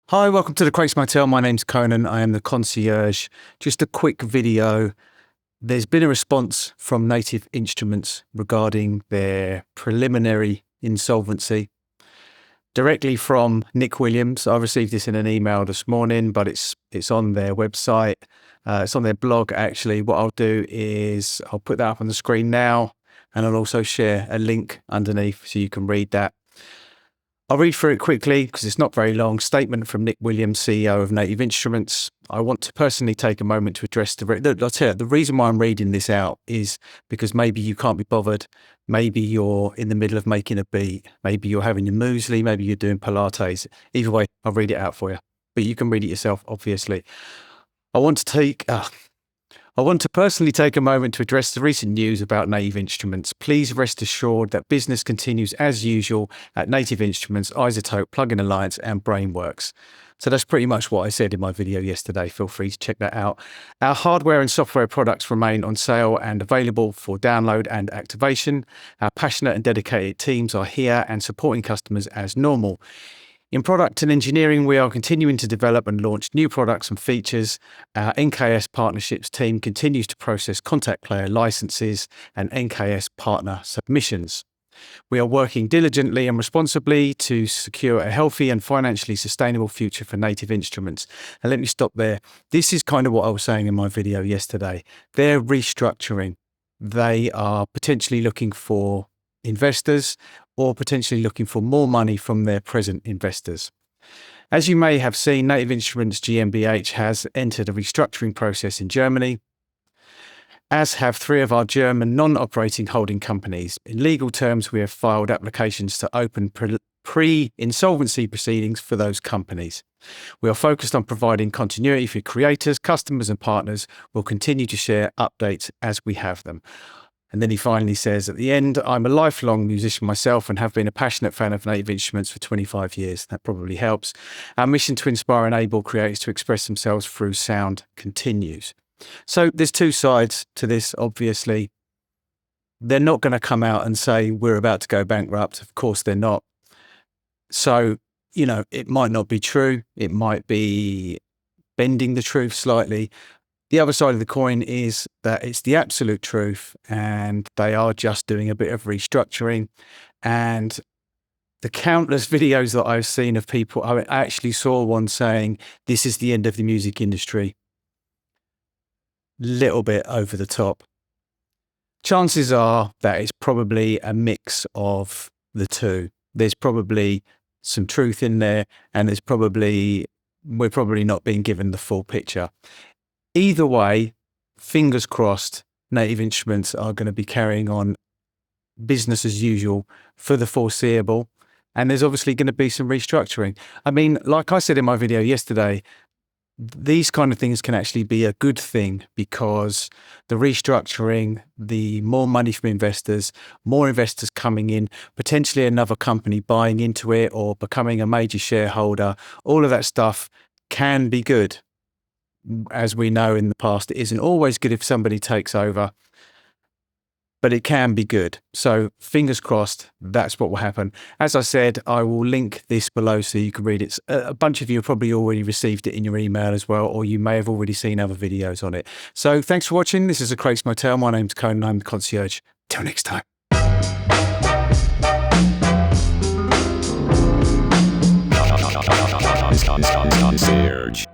Hi, welcome to the Crates Motel. My name's Conan. I am the concierge. Just a quick video. There's been a response from Native Instruments regarding their preliminary insolvency. Directly from Nick Williams. I received this in an email this morning, but it's on their website. It's on their blog, actually. What I'll do is I'll put that up on the screen now, and I'll also share a link underneath so you can read that. I'll read through it quickly because it's not very long. Statement from Nick Williams, CEO of Native Instruments. I want to personally take a moment to address I'll tell you, the reason why I'm reading this out is because maybe you can't be bothered. Maybe you're in the middle of making a beat. Maybe you're having your muesli. Maybe you're doing Pilates. Either way, I'll read it out for you. But you can read it yourself, obviously. I want to personally take a moment to address the recent news about Native Instruments. Please rest assured that business continues as usual at Native Instruments, iZotope, Plugin Alliance, and Brainworks. So that's pretty much what I said in my video yesterday. Feel free to check that out. Our hardware and software products remain on sale and available for download and activation. Our passionate and dedicated teams are here and supporting customers as normal. In product and engineering, we are continuing to develop and launch new products and features. Our NKS partnerships team continues to process contact player licenses and NKS partner submissions. We are working diligently and responsibly to secure a healthy and financially sustainable future for Native Instruments. And let me stop there. This is kind of what I was saying in my video yesterday. They're restructuring. They are potentially looking for investors or potentially looking for more money from their present investors. As you may have seen, Native Instruments GmbH has entered a restructuring process in Germany, as have three of our German non-operating holding companies. In legal terms, we have filed applications to open pre-insolvency proceedings for those companies. We are focused on providing continuity for creators, customers and partners. We'll continue to share updates as we have them. And then he finally says at the end, I'm a lifelong musician myself and have been a passionate fan of Native Instruments for 25 years. That probably helps. Our mission to inspire and enable creators to express themselves through sound continues. So there's two sides to this, obviously. They're not going to come out and say we're about to go bankrupt. Of course they're not. So, it might not be true. It might be bending the truth slightly. The other side of the coin is that it's the absolute truth and they are just doing a bit of restructuring. And the countless videos that I've seen of people, I actually saw one saying, this is the end of the music industry. Little bit over the top. Chances are that it's probably a mix of the two. There's probably some truth in there and we're probably not being given the full picture. Either way, fingers crossed, Native Instruments are going to be carrying on business as usual for the foreseeable. And there's obviously going to be some restructuring. I mean, like I said in my video yesterday, these kind of things can actually be a good thing because the restructuring, the more money from investors, more investors coming in, potentially another company buying into it or becoming a major shareholder, all of that stuff can be good. As we know in the past, it isn't always good if somebody takes over, but it can be good. So fingers crossed, that's what will happen. As I said, I will link this below so you can read it. A bunch of you have probably already received it in your email as well, or you may have already seen other videos on it. So thanks for watching. This is the Crates Motel. My name's Conan. I'm the concierge. Till next time. Concierge.